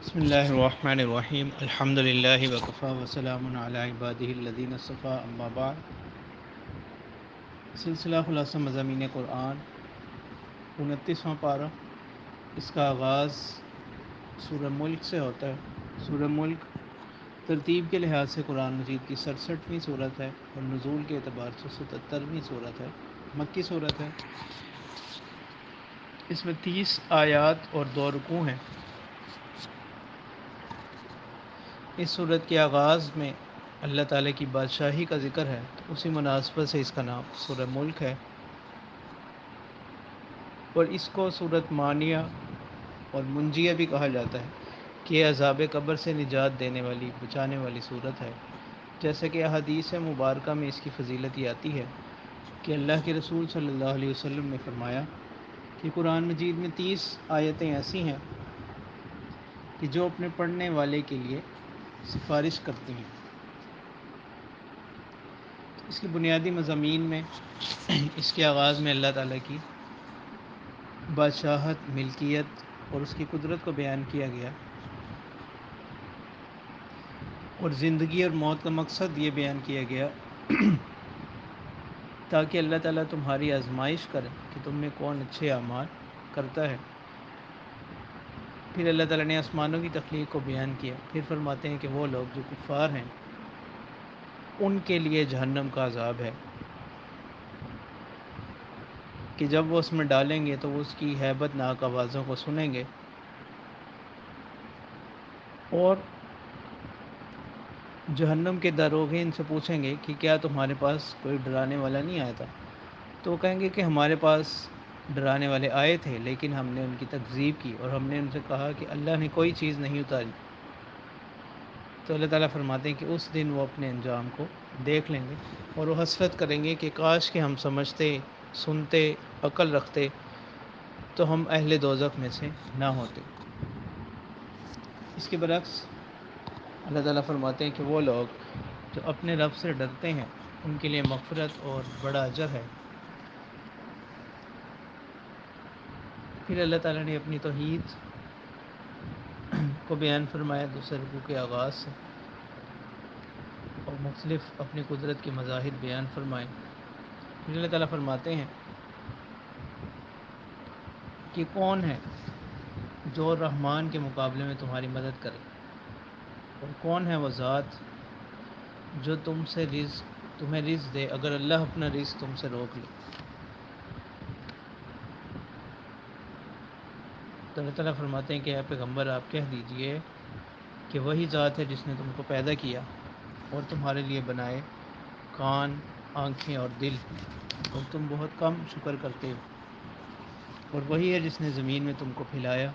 بسم اللہ الرحمن الرحیم الحمد للہ وکفا وسلام علی عبادہ الذین اصطفیٰ اما بعد۔ سلسلہ خلاصہ مضامین قرآن 29واں پارہ، اس کا آغاز سورہ ملک سے ہوتا ہے۔ سورہ ملک ترتیب کے لحاظ سے قرآن مجید کی 67ویں صورت ہے اور نزول کے اعتبار سے 77ویں صورت ہے، مکی صورت ہے۔ اس میں 30 آیات اور 2 رکوع ہیں۔ اس صورت کے آغاز میں اللہ تعالیٰ کی بادشاہی کا ذکر ہے، تو اسی مناسبت سے اس کا نام سورہ ملک ہے، اور اس کو سورت مانیہ اور منجیہ بھی کہا جاتا ہے کہ یہ عذاب قبر سے نجات دینے والی، بچانے والی صورت ہے۔ جیسا کہ احادیث مبارکہ میں اس کی فضیلت یہ آتی ہے کہ اللہ کے رسول صلی اللہ علیہ وسلم نے فرمایا کہ قرآن مجید میں 30 آیتیں ایسی ہیں کہ جو اپنے پڑھنے والے کے لیے سفارش کرتی ہیں۔ اس کے بنیادی مضامین میں اس کے آغاز میں اللہ تعالیٰ کی بادشاہت، ملکیت اور اس کی قدرت کو بیان کیا گیا، اور زندگی اور موت کا مقصد یہ بیان کیا گیا تاکہ اللہ تعالیٰ تمہاری آزمائش کرے کہ تم میں کون اچھے اعمال کرتا ہے۔ پھر اللہ تعالیٰ نے آسمانوں کی تخلیق کو بیان کیا، پھر فرماتے ہیں کہ وہ لوگ جو کفار ہیں ان کے لیے جہنم کا عذاب ہے کہ جب وہ اس میں ڈالیں گے تو وہ اس کی ہیبت ناک آوازوں کو سنیں گے، اور جہنم کے داروغے ان سے پوچھیں گے کہ کیا تمہارے پاس کوئی ڈرانے والا نہیں آیا تھا؟ تو وہ کہیں گے کہ ہمارے پاس ڈرانے والے آئے تھے، لیکن ہم نے ان کی تکذیب کی اور ہم نے ان سے کہا کہ اللہ نے کوئی چیز نہیں اتاری۔ تو اللہ تعالیٰ فرماتے ہیں کہ اس دن وہ اپنے انجام کو دیکھ لیں گے اور وہ حسرت کریں گے کہ کاش کہ ہم سمجھتے، سنتے، عقل رکھتے تو ہم اہل دوزخ میں سے نہ ہوتے۔ اس کے برعکس اللہ تعالیٰ فرماتے ہیں کہ وہ لوگ جو اپنے رب سے ڈرتے ہیں ان کے لیے مغفرت اور بڑا اجر ہے۔ پھر اللہ تعالیٰ نے اپنی توحید کو بیان فرمایا دوسرے رکوع کے آغاز سے، اور مختلف اپنی قدرت کے مظاہر بیان فرمائے۔ پھر اللہ تعالیٰ فرماتے ہیں کہ کون ہے جو رحمان کے مقابلے میں تمہاری مدد کرے، اور کون ہے وہ ذات جو تمہیں رزق دے اگر اللہ اپنا رزق تم سے روک لے۔ تو اللہ تعالیٰ فرماتے ہیں کہ اے پیغمبر آپ کہہ دیجئے کہ وہی ذات ہے جس نے تم کو پیدا کیا اور تمہارے لیے بنائے کان، آنکھیں اور دل، اور تم بہت کم شکر کرتے ہو، اور وہی ہے جس نے زمین میں تم کو پھیلایا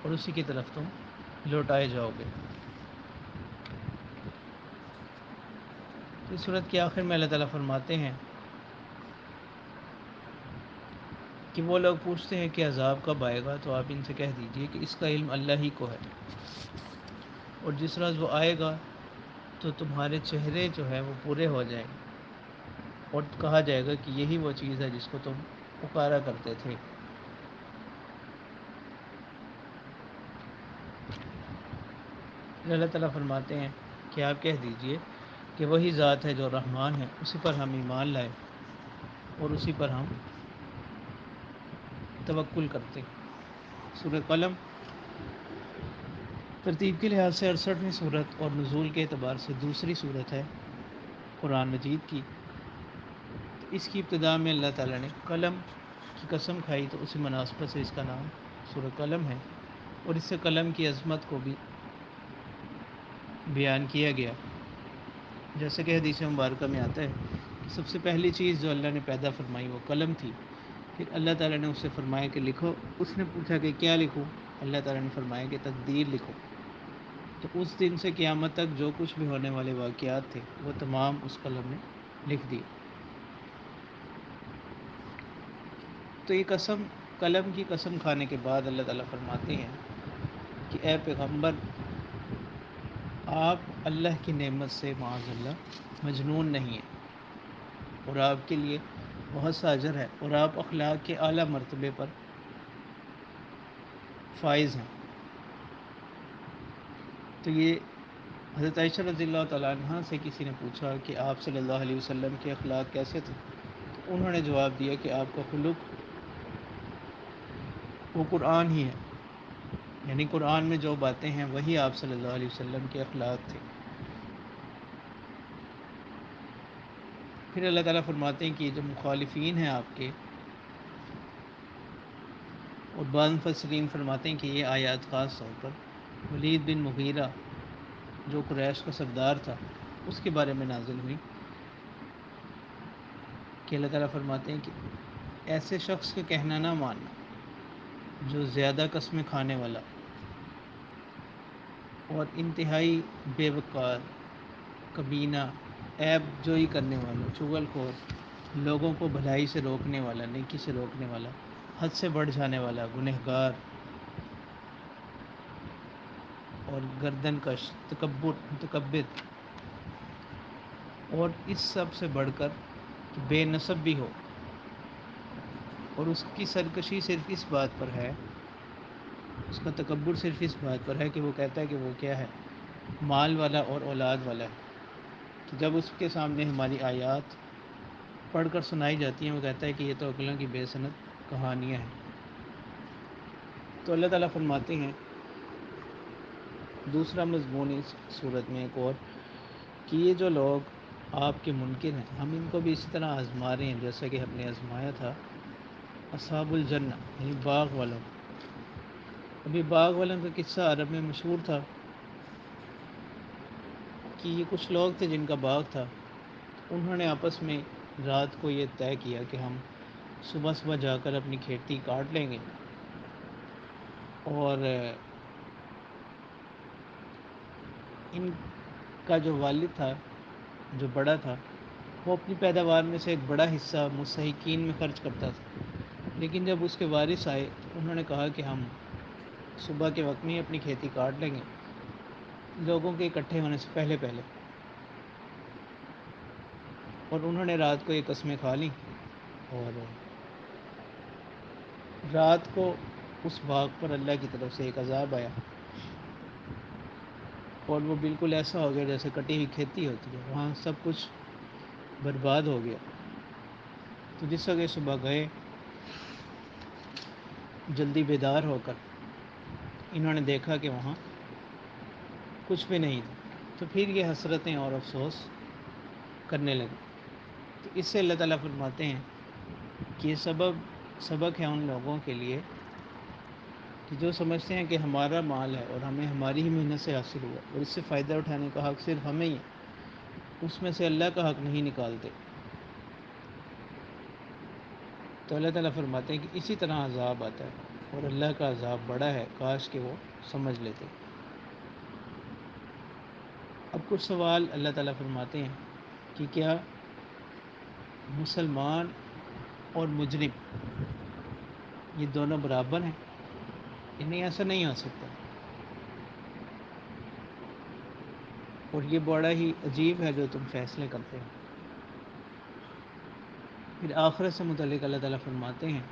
اور اسی کی طرف تم لوٹائے جاؤ گے۔ تو اس صورت کے آخر میں اللہ تعالیٰ فرماتے ہیں کہ وہ لوگ پوچھتے ہیں کہ عذاب کب آئے گا، تو آپ ان سے کہہ دیجئے کہ اس کا علم اللہ ہی کو ہے، اور جس روز وہ آئے گا تو تمہارے چہرے جو ہیں وہ پورے ہو جائیں گے، اور کہا جائے گا کہ یہی وہ چیز ہے جس کو تم پکارا کرتے تھے۔ پھر اللہ تعالیٰ فرماتے ہیں کہ آپ کہہ دیجئے کہ وہی ذات ہے جو رحمان ہے، اسی پر ہم ایمان لائے اور اسی پر ہم توکل کرتے۔ سورہ قلم ترتیب کے لحاظ سے 68ویں صورت اور نزول کے اعتبار سے دوسری صورت ہے قرآن مجید کی۔ تو اس کی ابتدا میں اللہ تعالیٰ نے قلم کی قسم کھائی، تو اسی مناسبت سے اس کا نام سورہ قلم ہے، اور اس سے قلم کی عظمت کو بھی بیان کیا گیا، جیسے کہ حدیث مبارکہ میں آتا ہے کہ سب سے پہلی چیز جو اللہ نے پیدا فرمائی وہ قلم تھی۔ پھر اللہ تعالیٰ نے اس سے فرمایا کہ لکھو۔ اس نے پوچھا کہ کیا لکھوں؟ اللہ تعالیٰ نے فرمایا کہ تقدیر لکھو۔ تو اس دن سے قیامت تک جو کچھ بھی ہونے والے واقعات تھے وہ تمام اس قلم نے لکھ دی۔ تو یہ قسم، قلم کی قسم کھانے کے بعد اللہ تعالیٰ فرماتے ہیں کہ اے پیغمبر، آپ اللہ کی نعمت سے معاذ اللہ مجنون نہیں ہیں، اور آپ کے لیے بہت سا اجر ہے، اور آپ اخلاق کے اعلیٰ مرتبے پر فائز ہیں۔ تو یہ حضرت عائشہ رضی اللہ تعالیٰ عنہ سے کسی نے پوچھا کہ آپ صلی اللہ علیہ وسلم کے اخلاق کیسے تھے، تو انہوں نے جواب دیا کہ آپ کا خلق وہ قرآن ہی ہے، یعنی قرآن میں جو باتیں ہیں وہی آپ صلی اللہ علیہ وسلم کے اخلاق تھے۔ پھر اللہ تعالیٰ فرماتے ہیں کہ جو مخالفین ہیں آپ کے، اور بعض مفسرین فرماتے ہیں کہ یہ آیات خاص طور پر ولید بن مغیرہ جو قریش کا سردار تھا اس کے بارے میں نازل ہوئی، کہ اللہ تعالیٰ فرماتے ہیں کہ ایسے شخص کا کہنا نہ ماننا جو زیادہ قسمیں کھانے والا اور انتہائی بے وقار، کمینہ، عیب جوئی کرنے والا، چغل خور، لوگوں کو بھلائی سے روکنے والا، نیکی سے روکنے والا، حد سے بڑھ جانے والا، گنہگار اور گردن کش، متکبر، اور اس سب سے بڑھ کر کہ بے نسب بھی ہو، اور اس کی سرکشی صرف اس بات پر ہے، اس کا تکبر صرف اس بات پر ہے کہ وہ کہتا ہے کہ وہ کیا ہے، مال والا اور اولاد والا ہے، کہ جب اس کے سامنے ہماری آیات پڑھ کر سنائی جاتی ہیں وہ کہتا ہے کہ یہ تو عقلوں کی بے صنعت کہانیاں ہیں۔ تو اللہ تعالیٰ فرماتے ہیں دوسرا مضمون اس صورت میں ایک اور، کہ یہ جو لوگ آپ کے منکر ہیں ہم ان کو بھی اسی طرح آزما رہے ہیں جیسا کہ ہم نے آزمایا تھا اصحاب الجنہ یعنی باغ والوں کو۔ ابھی باغ والوں کا قصہ عرب میں مشہور تھا کہ یہ کچھ لوگ تھے جن کا باغ تھا، انہوں نے آپس میں رات کو یہ طے کیا کہ ہم صبح صبح جا کر اپنی کھیتی کاٹ لیں گے، اور ان کا جو والد تھا جو بڑا تھا وہ اپنی پیداوار میں سے ایک بڑا حصہ مستحقین میں خرچ کرتا تھا، لیکن جب اس کے وارث آئے تو انہوں نے کہا کہ ہم صبح کے وقت میں ہی اپنی کھیتی کاٹ لیں گے لوگوں کے اکٹھے ہونے سے پہلے پہلے، اور انہوں نے رات کو یہ قسمیں کھا لیں، اور رات کو اس باغ پر اللہ کی طرف سے ایک عذاب آیا، اور وہ بالکل ایسا ہو گیا جیسے کٹی ہوئی کھیتی ہوتی ہے، وہاں سب کچھ برباد ہو گیا۔ تو جس وقت صبح گئے جلدی بیدار ہو کر، انہوں نے دیکھا کہ وہاں کچھ بھی نہیں تھا، تو پھر یہ حسرتیں اور افسوس کرنے لگے۔ تو اس سے اللہ تعالیٰ فرماتے ہیں کہ یہ سبق ہے ان لوگوں کے لیے کہ جو سمجھتے ہیں کہ ہمارا مال ہے اور ہمیں ہماری ہی محنت سے حاصل ہوا اور اس سے فائدہ اٹھانے کا حق صرف ہمیں ہی ہے، اس میں سے اللہ کا حق نہیں نکالتے۔ تو اللہ تعالیٰ فرماتے ہیں کہ اسی طرح عذاب آتا ہے اور اللہ کا عذاب بڑا ہے، کاش کہ وہ سمجھ لیتے۔ اب کچھ سوال اللہ تعالیٰ فرماتے ہیں کہ کیا مسلمان اور مجرم یہ دونوں برابر ہیں؟ نہیں، ایسا نہیں ہو سکتا، اور یہ بڑا ہی عجیب ہے جو تم فیصلے کرتے ہو۔ پھر آخرت سے متعلق اللہ تعالیٰ فرماتے ہیں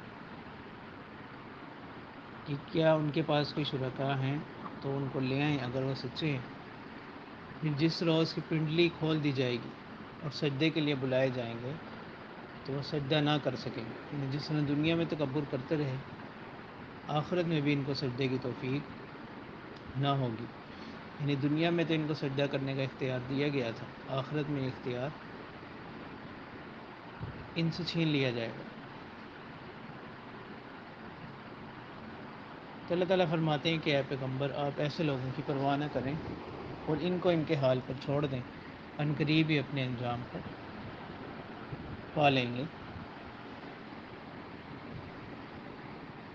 کہ کیا ان کے پاس کوئی شرکاء ہیں تو ان کو لے آئیں اگر وہ سچے ہیں، پھر جس روز کی پنڈلی کھول دی جائے گی اور سجدے کے لیے بلائے جائیں گے تو وہ سجدہ نہ کر سکیں گے، یعنی جس طرح دنیا میں تکبر کرتے رہے آخرت میں بھی ان کو سجدے کی توفیق نہ ہوگی، یعنی دنیا میں تو ان کو سجدہ کرنے کا اختیار دیا گیا تھا، آخرت میں اختیار ان سے چھین لیا جائے گا۔ تو اللہ تعالیٰ فرماتے ہیں کہ اے پیغمبر آپ ایسے لوگوں کی پرواہ نہ کریں اور ان کو ان کے حال پر چھوڑ دیں، ان قریب ہی اپنے انجام کو پا لیں گے۔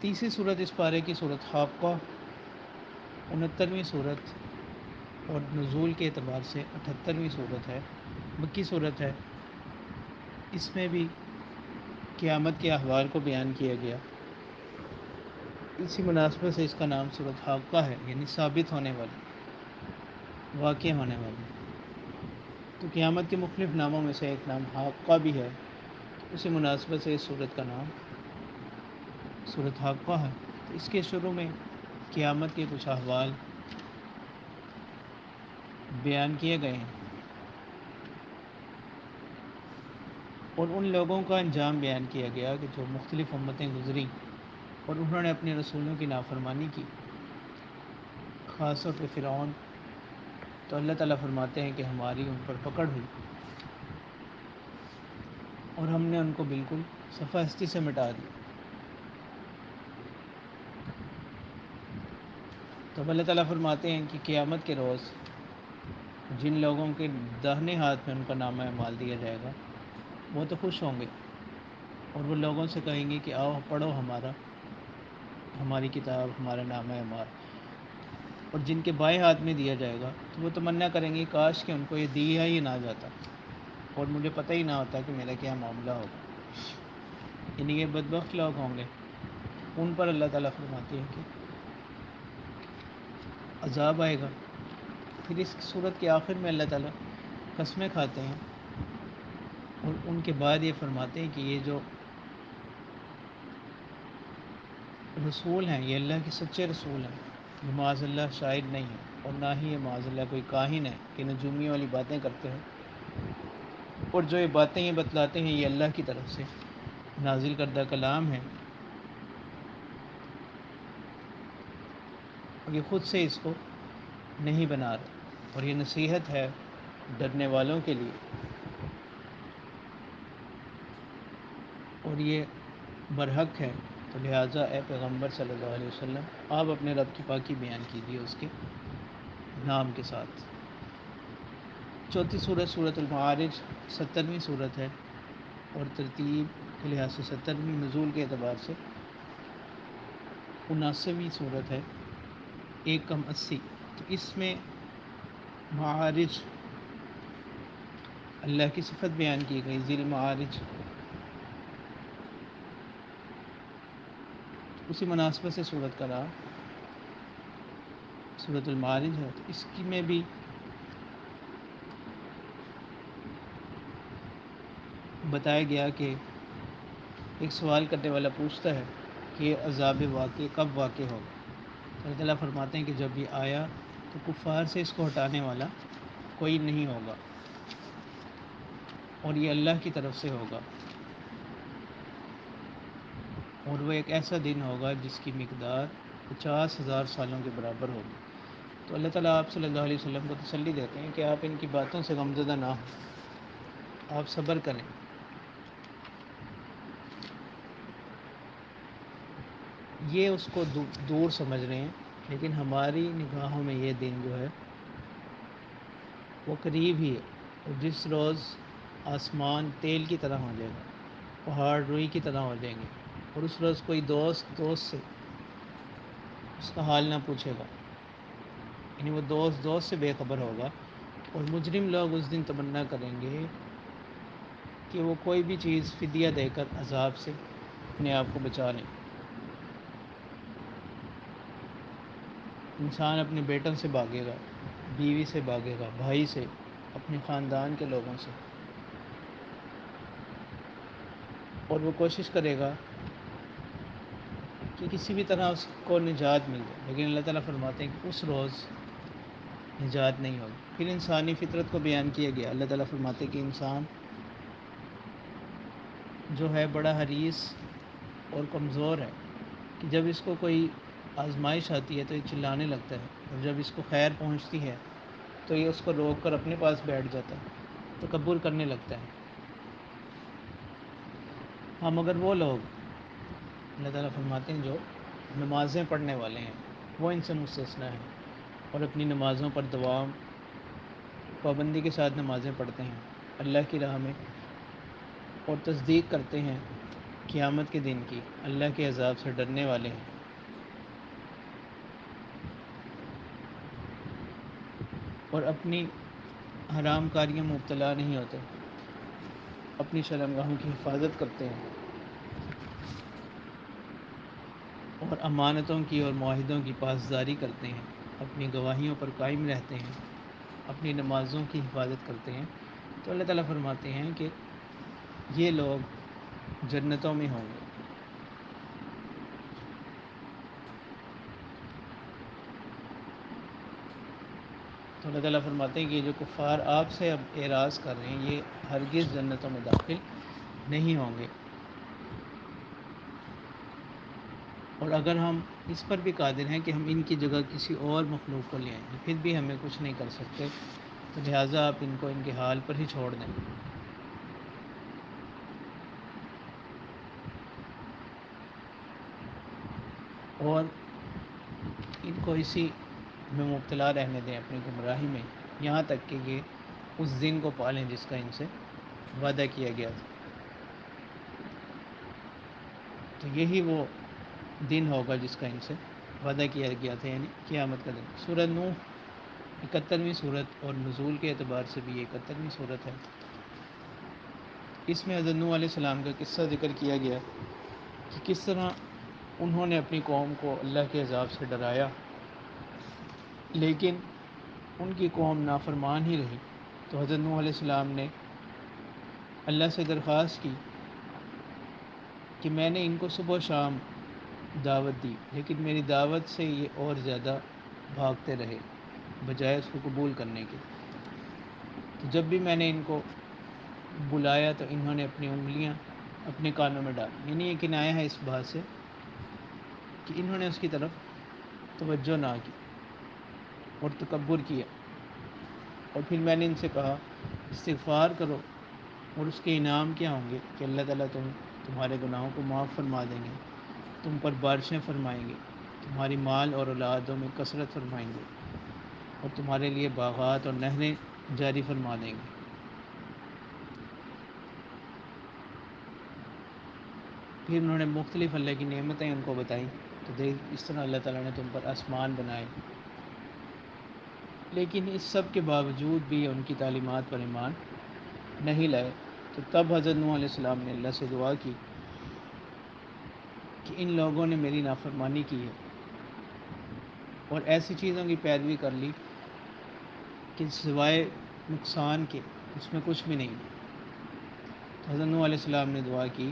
تیسری صورت اس پارے کی صورت حاقہ 69ویں صورت اور نزول کے اعتبار سے 78ویں صورت ہے، مکی صورت ہے، اس میں بھی قیامت کے احوال کو بیان کیا گیا، اسی مناسبت سے اس کا نام صورت حاقہ ہے، یعنی ثابت ہونے والی، واقع ہونے والی۔ تو قیامت کے مختلف ناموں میں سے ایک نام حاقہ بھی ہے، اسی مناسبت سے اس صورت کا نام صورت حاقہ ہے۔ تو اس کے شروع میں قیامت کے کچھ احوال بیان کیے گئے ہیں، اور ان لوگوں کا انجام بیان کیا گیا کہ جو مختلف امتیں گزریں اور انہوں نے اپنے رسولوں کی نافرمانی کی، خاص طور پہ فرعون. تو اللہ تعالیٰ فرماتے ہیں کہ ہماری ان پر پکڑ ہوئی اور ہم نے ان کو بالکل صفحہ ہستی سے مٹا دیا. تو اللہ تعالیٰ فرماتے ہیں کہ قیامت کے روز جن لوگوں کے داہنے ہاتھ میں ان کا نامہ اعمال دیا جائے گا وہ تو خوش ہوں گے، اور وہ لوگوں سے کہیں گے کہ آؤ پڑھو ہماری کتاب، ہمارا نامہ اعمال. اور جن کے بائیں ہاتھ میں دیا جائے گا تو وہ تمنا کریں گے کاش کہ ان کو یہ دیا ہی نہ جاتا اور مجھے پتہ ہی نہ ہوتا کہ میرا کیا معاملہ ہوگا. یعنی یہ بدبخت لوگ ہوں گے، ان پر اللہ تعالیٰ فرماتے ہیں کہ عذاب آئے گا. پھر اس صورت کے آخر میں اللہ تعالیٰ قسمیں کھاتے ہیں اور ان کے بعد یہ فرماتے ہیں کہ یہ جو رسول ہیں یہ اللہ کے سچے رسول ہیں، یہ معاذ اللہ شاعر نہیں ہے، اور نہ ہی یہ معاذ اللہ کوئی کاہن ہے کہ نجومی والی باتیں کرتے ہیں. اور جو یہ باتیں یہ بتلاتے ہیں یہ اللہ کی طرف سے نازل کردہ کلام ہے، اور یہ خود سے اس کو نہیں بنا رہے، اور یہ نصیحت ہے ڈرنے والوں کے لیے. اور یہ برحق ہے، تو لہٰذا اے پیغمبر صلی اللہ علیہ وسلم آپ اپنے رب کی پاکی بیان کیجیے اس کے نام کے ساتھ. چوتھی صورت صورت المعارج 70ویں صورت ہے، اور ترتیب کے لحاظ سے 70ویں، نزول کے اعتبار سے 79ویں صورت ہے، 1 کم 80. تو اس میں معارج اللہ کی صفت بیان کی گئی، ذی المعارج. اسی مناسبت سے صورت کا نام صورت المعارج ہے. تو اس کی میں بھی بتایا گیا کہ ایک سوال کرنے والا پوچھتا ہے کہ یہ عذاب واقع کب واقع ہوگا. اللہ تعالیٰ فرماتے ہیں کہ جب یہ آیا تو کفار سے اس کو ہٹانے والا کوئی نہیں ہوگا، اور یہ اللہ کی طرف سے ہوگا، اور وہ ایک ایسا دن ہوگا جس کی مقدار 50,000 سالوں کے برابر ہوگی. تو اللہ تعالیٰ آپ صلی اللہ علیہ وسلم کو تسلی دیتے ہیں کہ آپ ان کی باتوں سے غمزدہ نہ ہوں، آپ صبر کریں. یہ اس کو دور سمجھ رہے ہیں، لیکن ہماری نگاہوں میں یہ دن جو ہے وہ قریب ہی ہے. اور جس روز آسمان تیل کی طرح ہو جائے گا، پہاڑ روئی کی طرح ہو جائیں گے، اور اس روز کوئی دوست سے اس کا حال نہ پوچھے گا، یعنی وہ دوست سے بے خبر ہوگا. اور مجرم لوگ اس دن تمنا کریں گے کہ وہ کوئی بھی چیز فدیہ دے کر عذاب سے اپنے آپ کو بچا لیں. انسان اپنے بیٹوں سے بھاگے گا، بیوی سے بھاگے گا، بھائی سے، اپنے خاندان کے لوگوں سے، اور وہ کوشش کرے گا کہ کسی بھی طرح اس کو نجات مل جائے. لیکن اللہ تعالیٰ فرماتے ہیں کہ اس روز نجات نہیں ہوگی. پھر انسانی فطرت کو بیان کیا گیا. اللہ تعالیٰ فرماتے ہیں کہ انسان جو ہے بڑا حریص اور کمزور ہے، کہ جب اس کو کوئی آزمائش آتی ہے تو یہ چلانے لگتا ہے، اور جب اس کو خیر پہنچتی ہے تو یہ اس کو روک کر اپنے پاس بیٹھ جاتا ہے، تکبر کرنے لگتا ہے. ہم اگر وہ لوگ، اللہ تعالیٰ فرماتے ہیں جو نمازیں پڑھنے والے ہیں وہ ان سے مستثنیٰ ہیں، اور اپنی نمازوں پر دوام پابندی کے ساتھ نمازیں پڑھتے ہیں اللہ کی راہ میں، اور تصدیق کرتے ہیں قیامت کے دن کی، اللہ کے عذاب سے ڈرنے والے ہیں. اور اپنی حرام کاریوں میں مبتلا نہیں ہوتے، اپنی شرمگاہوں کی حفاظت کرتے ہیں، اور امانتوں کی اور معاہدوں کی پاسداری کرتے ہیں، اپنی گواہیوں پر قائم رہتے ہیں، اپنی نمازوں کی حفاظت کرتے ہیں. تو اللہ تعالیٰ فرماتے ہیں کہ یہ لوگ جنتوں میں ہوں گے. تو اللہ تعالیٰ فرماتے ہیں کہ یہ جو کفار آپ سے اب اعراض کر رہے ہیں یہ ہرگز جنتوں میں داخل نہیں ہوں گے، اور اگر ہم اس پر بھی قادر ہیں کہ ہم ان کی جگہ کسی اور مخلوق کو لے آئیں پھر بھی ہمیں کچھ نہیں کر سکتے، تو لہٰذا آپ ان کو ان کے حال پر ہی چھوڑ دیں، اور ان کو اسی میں مبتلا رہنے دیں اپنی گمراہی میں، یہاں تک کہ یہ اس دن کو پالیں جس کا ان سے وعدہ کیا گیا تھا۔ تو یہی وہ دن ہوگا جس کا ان سے وعدہ کیا گیا تھا، یعنی قیامت کا دن۔ سورۃ نوح 71ویں صورت اور نزول کے اعتبار سے بھی 71ویں صورت ہے۔ اس میں حضرت نوح علیہ السلام کا قصہ ذکر کیا گیا کہ کس طرح انہوں نے اپنی قوم کو اللہ کے عذاب سے ڈرایا، لیکن ان کی قوم نافرمان ہی رہی۔ تو حضرت نوح علیہ السلام نے اللہ سے درخواست کی کہ میں نے ان کو صبح و شام دعوت دی، لیکن میری دعوت سے یہ اور زیادہ بھاگتے رہے بجائے اس کو قبول کرنے کے۔ تو جب بھی میں نے ان کو بلایا تو انہوں نے اپنی انگلیاں اپنے کانوں میں ڈالی، یعنی یہ کنایا ہے اس بات سے کہ انہوں نے اس کی طرف توجہ نہ کی اور تکبر کیا۔ اور پھر میں نے ان سے کہا استغفار کرو، اور اس کے انعام کیا ہوں گے کہ اللہ تعالیٰ تمہارے گناہوں کو معاف فرما دیں گے، تم پر بارشیں فرمائیں گے، تمہاری مال اور اولادوں میں کثرت فرمائیں گے، اور تمہارے لیے باغات اور نہریں جاری فرما دیں گے۔ پھر انہوں نے مختلف اللہ کی نعمتیں ان کو بتائیں، تو دیکھ اس طرح اللہ تعالیٰ نے تم پر آسمان بنائے، لیکن اس سب کے باوجود بھی ان کی تعلیمات پر ایمان نہیں لائے۔ تو تب حضرت نوح علیہ السلام نے اللہ سے دعا کی کہ ان لوگوں نے میری نافرمانی کی ہے اور ایسی چیزوں کی پیروی کر لی کہ سوائے نقصان کے اس میں کچھ بھی نہیں۔ تو حضرت نوح علیہ السلام نے دعا کی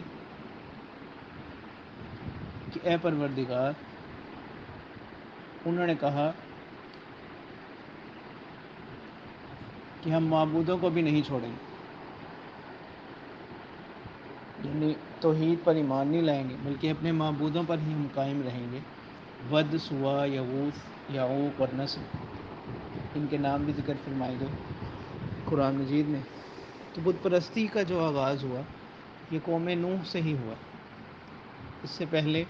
کہ اے پروردگار، انہوں نے کہا کہ ہم معبودوں کو بھی نہیں چھوڑیں گے، یعنی توحید پر ایمان نہیں لائیں گے بلکہ اپنے معبودوں پر ہی ہم قائم رہیں گے۔ ود، سوا، یغوث، یعوق اور نصر، ان کے نام بھی ذکر فرمائے گئے قرآن مجید میں۔ تو بت پرستی کا جو آغاز ہوا یہ قوم نوح سے ہی ہوا، اس سے پہلے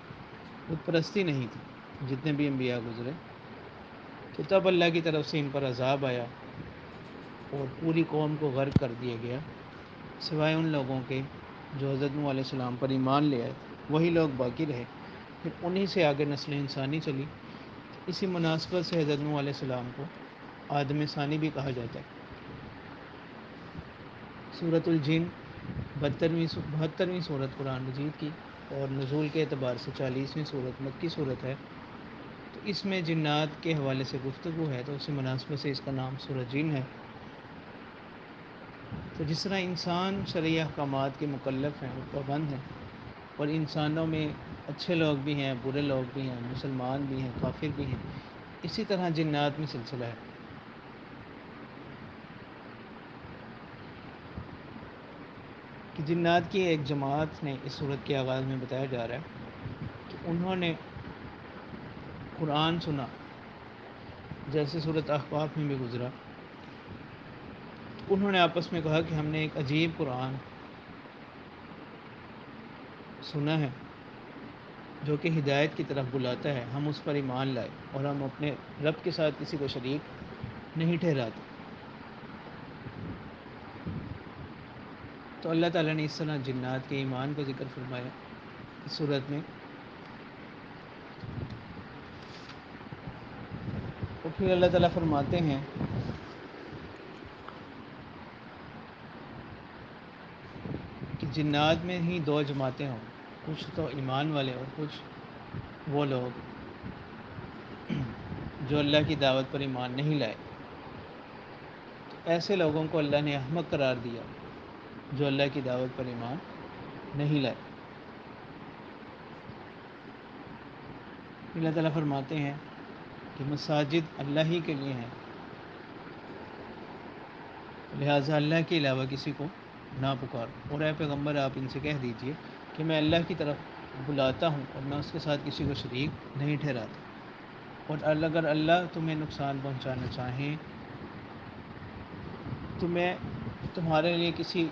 بت پرستی نہیں تھی جتنے بھی انبیاء گزرے۔ تو تب اللہ کی طرف سے ان پر عذاب آیا اور پوری قوم کو غرق کر دیا گیا، سوائے ان لوگوں کے جو حضرت نوح علیہ السلام پر ایمان لے آئے، وہی لوگ باقی رہے۔ پھر انہی سے آگے نسل انسانی چلی۔ اسی مناسبت سے حضرت نوح علیہ السلام کو آدم ثانی بھی کہا جاتا ہے۔ سورۃ الجن 72ویں صورت قرآن مجید کی، اور نزول کے اعتبار سے 40ویں صورت مکی صورت ہے۔ تو اس میں جنات کے حوالے سے گفتگو ہے، تو اسی مناسبت سے اس کا نام سورۃ جن ہے۔ تو جس طرح انسان شرعی احکامات کے مکلف ہیں اور پابند ہیں، اور انسانوں میں اچھے لوگ بھی ہیں، برے لوگ بھی ہیں، مسلمان بھی ہیں، کافر بھی ہیں، اسی طرح جنات میں سلسلہ ہے کہ جنات کی ایک جماعت نے اس صورت کے آغاز میں بتایا جا رہا ہے کہ انہوں نے قرآن سنا، جیسے صورت احقاف میں بھی گزرا۔ تو انہوں نے آپس میں کہا کہ ہم نے ایک عجیب قرآن سنا ہے جو کہ ہدایت کی طرف بلاتا ہے، ہم اس پر ایمان لائے اور ہم اپنے رب کے ساتھ کسی کو شریک نہیں ٹھہراتے۔ تو اللہ تعالیٰ نے اس طرح جنات کے ایمان کو ذکر فرمایا اس صورت میں۔ اور پھر اللہ تعالیٰ فرماتے ہیں کہ جنات میں ہی دو جماعتیں ہوں، کچھ تو ایمان والے اور کچھ وہ لوگ جو اللہ کی دعوت پر ایمان نہیں لائے۔ تو ایسے لوگوں کو اللہ نے احمق قرار دیا جو اللہ کی دعوت پر ایمان نہیں لائے۔ اللہ تعالیٰ فرماتے ہیں کہ مساجد اللہ ہی کے لیے ہیں، لہٰذا اللہ کے علاوہ کسی کو نہ پکار، اور اے پیغمبر آپ ان سے کہہ دیجئے کہ میں اللہ کی طرف بلاتا ہوں اور میں اس کے ساتھ کسی کو شریک نہیں ٹھہراتا، اور اگر اللہ تمہیں نقصان پہنچانا چاہیں تو میں تمہارے لیے کسی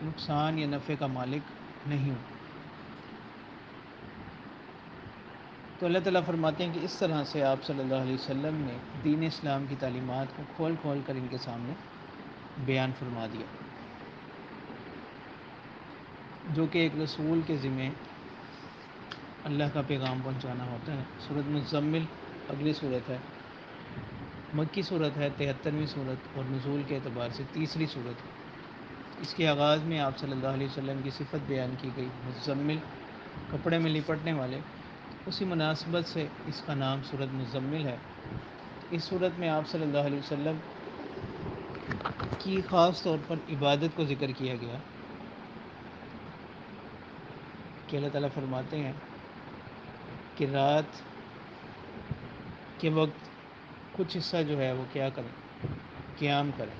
نقصان یا نفع کا مالک نہیں ہوں۔ تو اللہ تعالیٰ فرماتے ہیں کہ اس طرح سے آپ صلی اللہ علیہ وسلم نے دین اسلام کی تعلیمات کو کھول کھول کر ان کے سامنے بیان فرما دیا، جو کہ ایک رسول کے ذمہ اللہ کا پیغام پہنچانا ہوتا ہے۔ سورۃ مزمل اگلی صورت ہے، مکی صورت ہے، 73ویں صورت، اور نزول کے اعتبار سے تیسری صورت ہے۔ اس کے آغاز میں آپ صلی اللہ علیہ وسلم کی صفت بیان کی گئی، مزمل، کپڑے میں لپٹنے والے، اسی مناسبت سے اس کا نام سورۃ مزمل ہے۔ اس صورت میں آپ صلی اللہ علیہ وسلم کی خاص طور پر عبادت کو ذکر کیا گیا کہ اللہ تعالیٰ فرماتے ہیں کہ رات کے وقت کچھ حصہ جو ہے وہ کیا کریں، قیام کریں،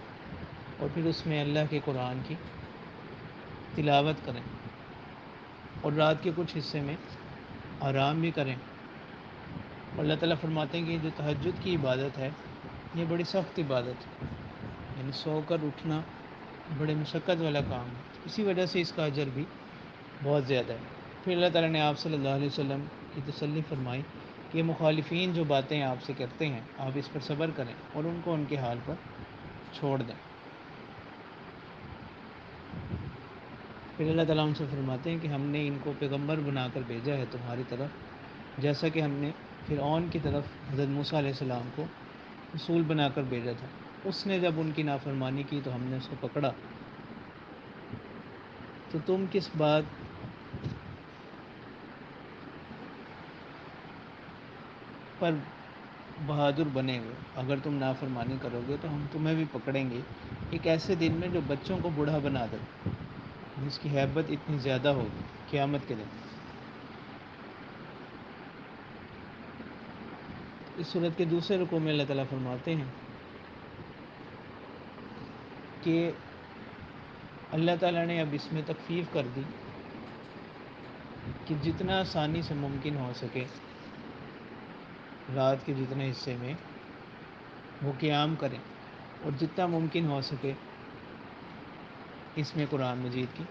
اور پھر اس میں اللہ کے قرآن کی تلاوت کریں، اور رات کے کچھ حصے میں آرام بھی کریں۔ اور اللہ تعالیٰ فرماتے ہیں کہ جو تہجد کی عبادت ہے یہ بڑی سخت عبادت ہے، یعنی سو کر اٹھنا بڑے مشقت والا کام ہے، اسی وجہ سے اس کا اجر بھی بہت زیادہ ہے۔ پھر اللہ تعالیٰ نے آپ صلی اللہ علیہ وسلم کی تسلی فرمائی کہ یہ مخالفین جو باتیں آپ سے کرتے ہیں آپ اس پر صبر کریں اور ان کو ان کے حال پر چھوڑ دیں۔ پھر اللہ تعالیٰ ان سے فرماتے ہیں کہ ہم نے ان کو پیغمبر بنا کر بھیجا ہے تمہاری طرف، جیسا کہ ہم نے فرعون کی طرف حضرت موسیٰ علیہ السلام کو رسول بنا کر بھیجا تھا۔ اس نے جب ان کی نافرمانی کی تو ہم نے اس کو پکڑا، تو تم کس بات پر بہادر بنے ہوئے؟ اگر تم نافرمانی کرو گے تو ہم تمہیں بھی پکڑیں گے، ایک ایسے دن میں جو بچوں کو بوڑھا بنا دے، جس کی ہیبت اتنی زیادہ ہوگی، قیامت کے دن۔ اس صورت کے دوسرے رکوع میں اللہ تعالیٰ فرماتے ہیں کہ اللہ تعالیٰ نے اب اس میں تخفیف کر دی کہ جتنا آسانی سے ممکن ہو سکے رات کے جتنے حصے میں وہ قیام کریں، اور جتنا ممکن ہو سکے اس میں قرآن مجید کی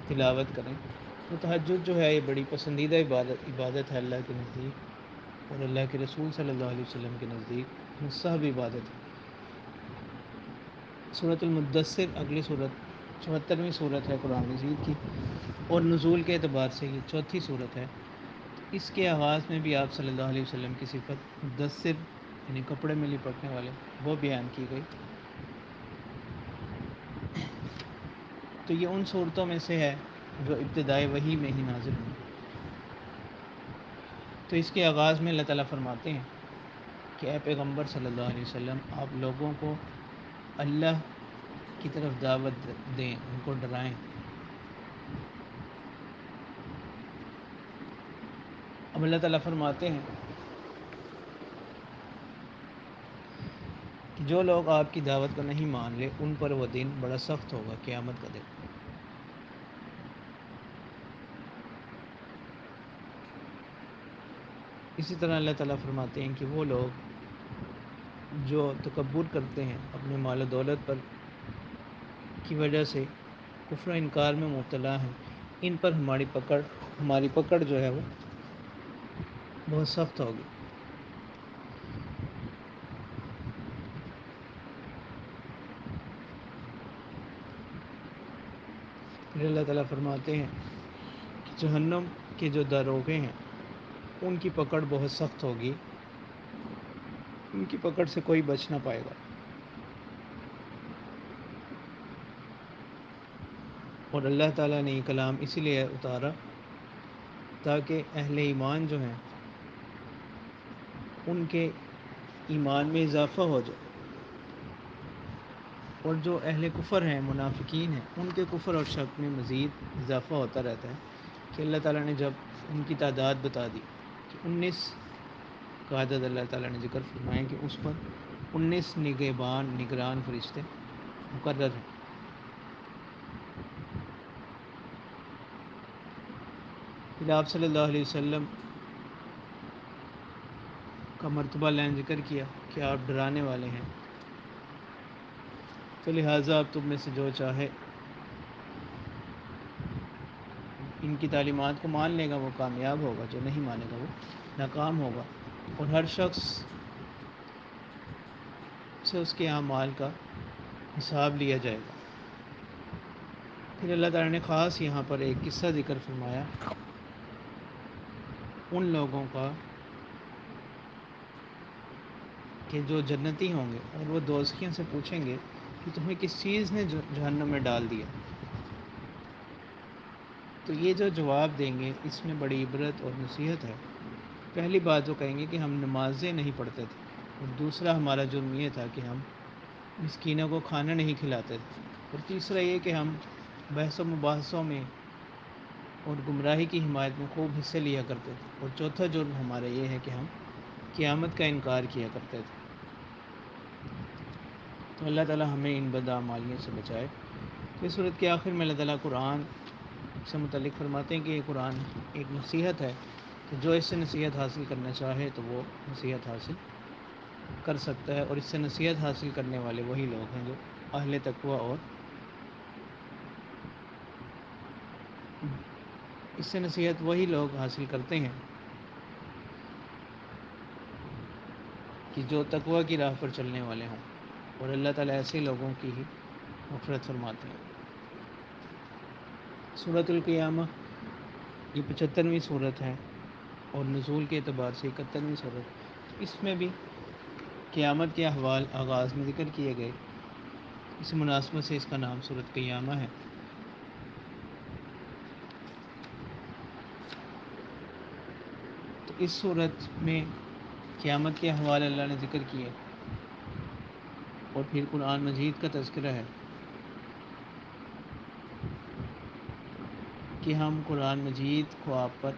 تلاوت کریں۔ تو تہجد جو ہے یہ بڑی پسندیدہ عبادت ہے اللہ کے نزدیک، اور اللہ کے رسول صلی اللہ علیہ وسلم کے نزدیک مستحب عبادت ہے۔ سورۃ المدثر اگلی صورت 74ویں صورت ہے قرآن مجید کی، اور نزول کے اعتبار سے یہ چوتھی صورت ہے۔ اس کے آغاز میں بھی آپ صلی اللہ علیہ وسلم کی صفت مدثر یعنی کپڑے میں لپٹنے والے وہ بیان کی گئی۔ تو یہ ان صورتوں میں سے ہے جو ابتدائی وحی میں ہی نازل ہوئی۔ تو اس کے آغاز میں اللہ تعالیٰ فرماتے ہیں کہ اے پیغمبر صلی اللہ علیہ وسلم آپ لوگوں کو اللہ کی طرف دعوت دیں، ان کو ڈرائیں۔ اب اللہ تعالیٰ فرماتے ہیں کہ جو لوگ آپ کی دعوت کو نہیں مان لے ان پر وہ دن بڑا سخت ہوگا، قیامت کا دن۔ اسی طرح اللہ تعالیٰ فرماتے ہیں کہ وہ لوگ جو تکبر کرتے ہیں اپنے مال و دولت پر کی وجہ سے، کفر و انکار میں مبتلا ہیں، ان پر ہماری پکڑ جو ہے وہ بہت سخت ہوگی۔ پھر اللہ تعالیٰ فرماتے ہیں کہ جہنم کے جو داروغے ہیں ان کی پکڑ بہت سخت ہوگی، ان کی پکڑ سے کوئی بچ نہ پائے گا۔ اور اللہ تعالیٰ نے یہ کلام اسی لیے اتارا تاکہ اہل ایمان جو ہیں ان کے ایمان میں اضافہ ہو جائے، اور جو اہل کفر ہیں، منافقین ہیں، ان کے کفر اور شک میں مزید اضافہ ہوتا رہتا ہے کہ اللہ تعالیٰ نے جب ان کی تعداد بتا دی کہ 19 کا عدد اللہ تعالیٰ نے ذکر فرمایا کہ اس پر 19 نگہبان نگران فرشتے مقرر ہے۔ پھر آپ صلی اللہ علیہ وسلم کا مرتبہ لین ذکر کیا کہ آپ ڈرانے والے ہیں، تو لہٰذا آپ تم میں سے جو چاہے ان کی تعلیمات کو مان لے گا وہ کامیاب ہوگا، جو نہیں مانے گا وہ ناکام ہوگا، اور ہر شخص سے اس کے اعمال کا حساب لیا جائے گا۔ پھر اللہ تعالیٰ نے خاص یہاں پر ایک قصہ ذکر فرمایا ان لوگوں کا کہ جو جنتی ہوں گے، اور وہ دوزخیوں سے پوچھیں گے کہ تمہیں کس چیز نے جہنم میں ڈال دیا، تو یہ جو جواب دیں گے اس میں بڑی عبرت اور نصیحت ہے۔ پہلی بات وہ کہیں گے کہ ہم نمازیں نہیں پڑھتے تھے، اور دوسرا ہمارا جرم یہ تھا کہ ہم مسکینوں کو کھانا نہیں کھلاتے تھے، اور تیسرا یہ کہ ہم بحث و مباحثوں میں اور گمراہی کی حمایت میں خوب حصے لیا کرتے تھے، اور چوتھا جرم ہمارا یہ ہے کہ ہم قیامت کا انکار کیا کرتے تھے۔ تو اللہ تعالیٰ ہمیں ان بدعمالیوں سے بچائے۔ تو اس صورت کے آخر میں اللہ تعالیٰ قرآن سے متعلق فرماتے ہیں کہ یہ قرآن ایک نصیحت ہے کہ جو اس سے نصیحت حاصل کرنا چاہے تو وہ نصیحت حاصل کر سکتا ہے، اور اس سے نصیحت حاصل کرنے والے وہی لوگ ہیں جو اہل تقوی، اور اس سے نصیحت وہی لوگ حاصل کرتے ہیں کہ جو تقوی کی راہ پر چلنے والے ہوں، اور اللہ تعالیٰ ایسے لوگوں کی ہی مغفرت فرماتے ہیں۔ سورۃ القیامہ یہ 75ویں صورت ہے، اور نزول کے اعتبار سے 71ویں صورت۔ اس میں بھی قیامت کے احوال آغاز میں ذکر کیے گئے، اس مناسبت سے اس کا نام سورۃ قیامہ ہے۔ تو اس صورت میں قیامت کے احوال اللہ نے ذکر کیے، اور پھر قرآن مجید کا تذکرہ ہے کہ ہم قرآن مجید کو آپ پر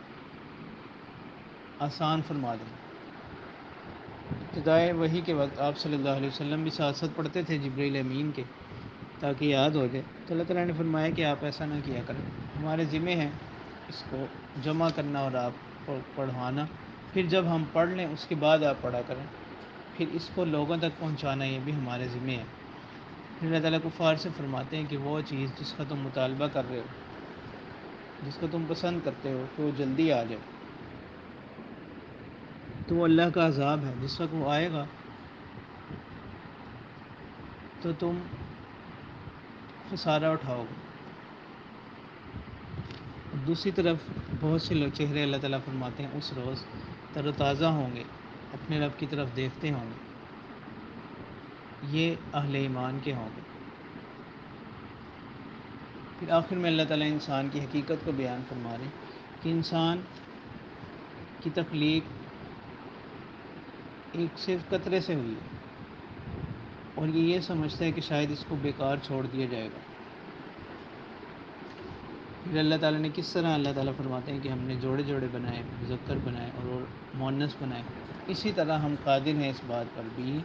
آسان فرما دیں۔ ابتدائے وحی کے وقت آپ صلی اللہ علیہ وسلم بھی ساتھ ساتھ پڑھتے تھے جبرائیل امین کے، تاکہ یاد ہو جائے۔ تو اللہ تعالیٰ نے فرمایا کہ آپ ایسا نہ کیا کریں، ہمارے ذمہ ہیں اس کو جمع کرنا اور آپ کو پڑھوانا، پھر جب ہم پڑھ لیں اس کے بعد آپ پڑھا کریں، پھر اس کو لوگوں تک پہنچانا یہ بھی ہمارے ذمہ ہے۔ پھر اللہ تعالیٰ کفار سے فرماتے ہیں کہ وہ چیز جس کا تم مطالبہ کر رہے ہو، جس کو تم پسند کرتے ہو کہ وہ جلدی آ جائے، تو وہ اللہ کا عذاب ہے، جس وقت وہ آئے گا تو تم خسارہ اٹھاؤ گے۔ دوسری طرف بہت سے لوگ چہرے اللہ تعالیٰ فرماتے ہیں اس روز تر و تازہ ہوں گے، اپنے رب کی طرف دیکھتے ہوں گے، یہ اہل ایمان کے ہوں گے۔ پھر آخر میں اللہ تعالیٰ انسان کی حقیقت کو بیان فرما رہے ہیں کہ انسان کی تخلیق ایک صرف قطرے سے ہوئی ہے، اور یہ سمجھتا ہے کہ شاید اس کو بیکار چھوڑ دیا جائے گا۔ پھر اللہ تعالیٰ نے کس طرح اللہ تعالیٰ فرماتے ہیں کہ ہم نے جوڑے جوڑے بنائے، مذکر بنائے اور مؤنث بنائے، اسی طرح ہم قادر ہیں اس بات پر بھی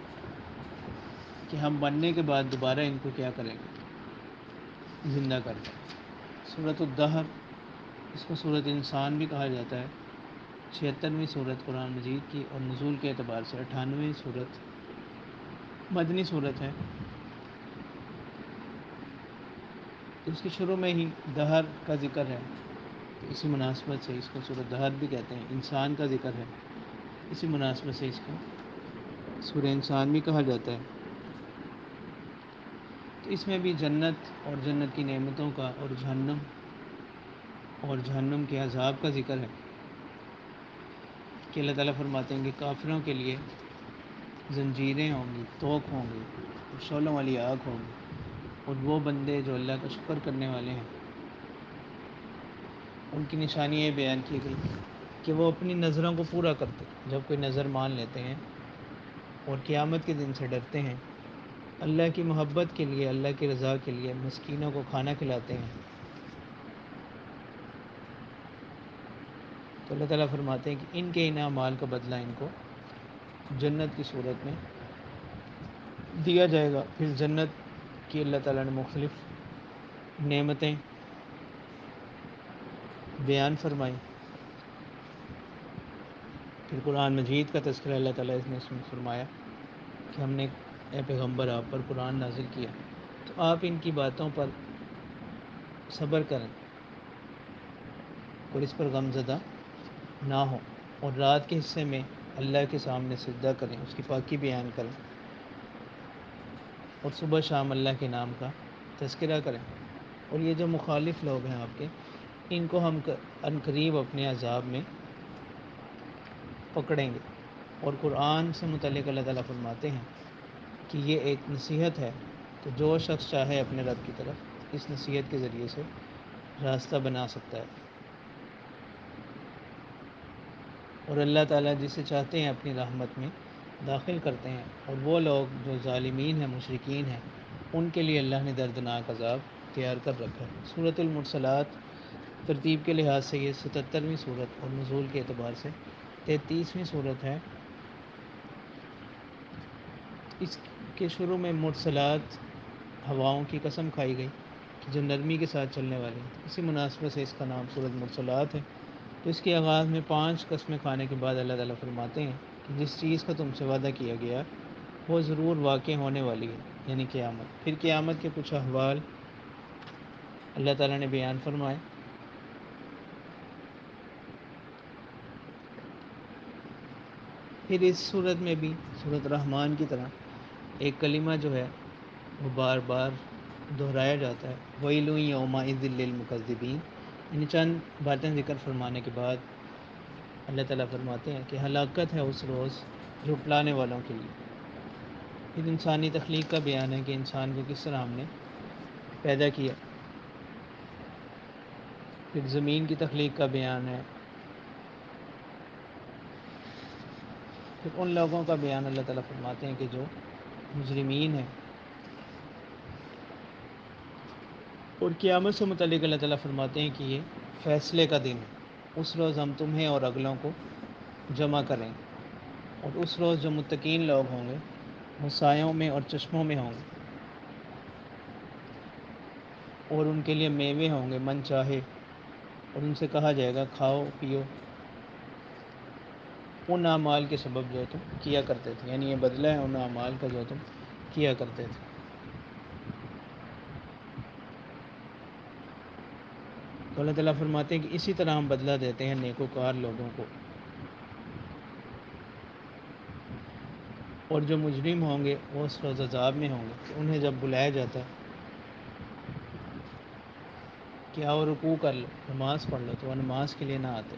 کہ ہم بننے کے بعد دوبارہ ان کو کیا کریں گے، زندہ کر دیں۔ سورۃ الدہر، اس کو سورۃ انسان بھی کہا جاتا ہے، 76ویں صورت قرآن مجید کی، اور نزول کے اعتبار سے 98ویں صورت مدنی صورت ہے۔ تو اس کے شروع میں ہی دہر کا ذکر ہے، تو اسی مناسبت سے اس کو سورۃ دہر بھی کہتے ہیں۔ انسان کا ذکر ہے، اسی مناسبت سے اس کو سورہ انسان بھی کہا جاتا ہے۔ تو اس میں بھی جنت اور جنت کی نعمتوں کا، اور جہنم کے عذاب کا ذکر ہے کہ اللہ تعالیٰ فرماتے ہیں کہ کافروں کے لیے زنجیریں ہوں گی، توق ہوں گے، اور شعلوں والی آگ ہوگی، اور وہ بندے جو اللہ کا شکر کرنے والے ہیں ان کی نشانی یہ بیان کی گئی کہ وہ اپنی نظروں کو پورا کرتے ہیں، جب کوئی نظر مان لیتے ہیں اور قیامت کے دن سے ڈرتے ہیں، اللہ کی محبت کے لیے، اللہ کی رضا کے لیے مسکینوں کو کھانا کھلاتے ہیں، تو اللہ تعالیٰ فرماتے ہیں کہ ان کے ان اعمال کا بدلہ ان کو جنت کی صورت میں دیا جائے گا۔ پھر جنت کہ اللہ تعالیٰ نے مختلف نعمتیں بیان فرمائی. پھر قرآن مجید کا تذکرہ اللہ تعالیٰ نے اس میں فرمایا کہ ہم نے اے پیغمبر آپ پر قرآن نازل کیا، تو آپ ان کی باتوں پر صبر کریں اور اس پر غم زدہ نہ ہوں، اور رات کے حصے میں اللہ کے سامنے سجدہ کریں، اس کی پاکی بیان کریں، اور صبح شام اللہ کے نام کا تذکرہ کریں. اور یہ جو مخالف لوگ ہیں آپ کے، ان کو ہم عنقریب اپنے عذاب میں پکڑیں گے. اور قرآن سے متعلق اللہ تعالیٰ فرماتے ہیں کہ یہ ایک نصیحت ہے، تو جو شخص چاہے اپنے رب کی طرف اس نصیحت کے ذریعے سے راستہ بنا سکتا ہے. اور اللہ تعالیٰ جسے چاہتے ہیں اپنی رحمت میں داخل کرتے ہیں، اور وہ لوگ جو ظالمین ہیں، مشرکین ہیں، ان کے لیے اللہ نے دردناک عذاب تیار کر رکھا ہے. سورۃ المرسلات ترتیب کے لحاظ سے یہ 77ویں صورت اور نزول کے اعتبار سے 33ویں صورت ہے. اس کے شروع میں مرسلات ہواؤں کی قسم کھائی گئی کہ جو نرمی کے ساتھ چلنے والی ہیں، اسی مناسبت سے اس کا نام سورۃ مرسلات ہے. تو اس کے آغاز میں 5 قسمیں کھانے کے بعد اللہ تعالیٰ فرماتے ہیں کہ جس چیز کا تم سے وعدہ کیا گیا وہ ضرور واقع ہونے والی ہے، یعنی قیامت. پھر قیامت کے کچھ احوال اللہ تعالیٰ نے بیان فرمائے. پھر اس صورت میں بھی صورت رحمان کی طرح ایک کلمہ جو ہے وہ بار بار دہرایا جاتا ہے، وَيْلٌ يَوْمَئِذٍ لِّلْمُكَذِّبِينَ. یعنی چند باتیں ذکر فرمانے کے بعد اللہ تعالیٰ فرماتے ہیں کہ ہلاکت ہے اس روز جھٹلانے والوں کے لیے. پھر انسانی تخلیق کا بیان ہے کہ انسان کو کس طرح ہم نے پیدا کیا. پھر زمین کی تخلیق کا بیان ہے. پھر ان لوگوں کا بیان اللہ تعالیٰ فرماتے ہیں کہ جو مجرمین ہیں. اور قیامت سے متعلق اللہ تعالیٰ فرماتے ہیں کہ یہ فیصلے کا دن ہے، اس روز ہم تمہیں اور اگلوں کو جمع کریں. اور اس روز جو متقین لوگ ہوں گے وہ سایوں میں اور چشموں میں ہوں گے، اور ان کے لیے میوے ہوں گے من چاہے، اور ان سے کہا جائے گا کھاؤ پیو ان اعمال کے سبب جو تم کیا کرتے تھے. یعنی یہ بدلہ ہے ان اعمال کا جو تم کیا کرتے تھے. تو اللہ تعالیٰ فرماتے ہیں کہ اسی طرح ہم بدلہ دیتے ہیں نیکوکار لوگوں کو. اور جو مجرم ہوں گے وہ اس روز عذاب میں ہوں گے کہ انہیں جب بلایا جاتا ہے کہ آؤ رکوع کر لو، نماز پڑھ لو، تو وہ نماز کے لیے نہ آتے.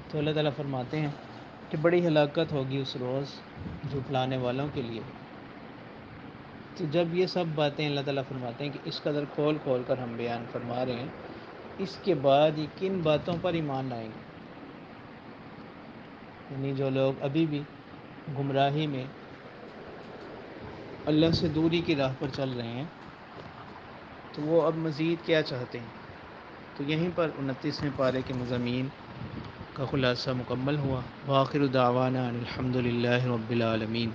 تو اللہ تعالیٰ فرماتے ہیں کہ بڑی ہلاکت ہوگی اس روز جھٹلانے والوں کے لیے. تو جب یہ سب باتیں اللہ تعالیٰ فرماتے ہیں کہ اس قدر کھول کھول کر ہم بیان فرما رہے ہیں، اس کے بعد یہ کن باتوں پر ایمان لائیں گے. یعنی جو لوگ ابھی بھی گمراہی میں اللہ سے دوری کی راہ پر چل رہے ہیں، تو وہ اب مزید کیا چاہتے ہیں. تو یہیں پر 29ویں پارے کے مضامین کا خلاصہ مکمل ہوا. وآخر دعوانا ان الحمد للہ رب العالمین.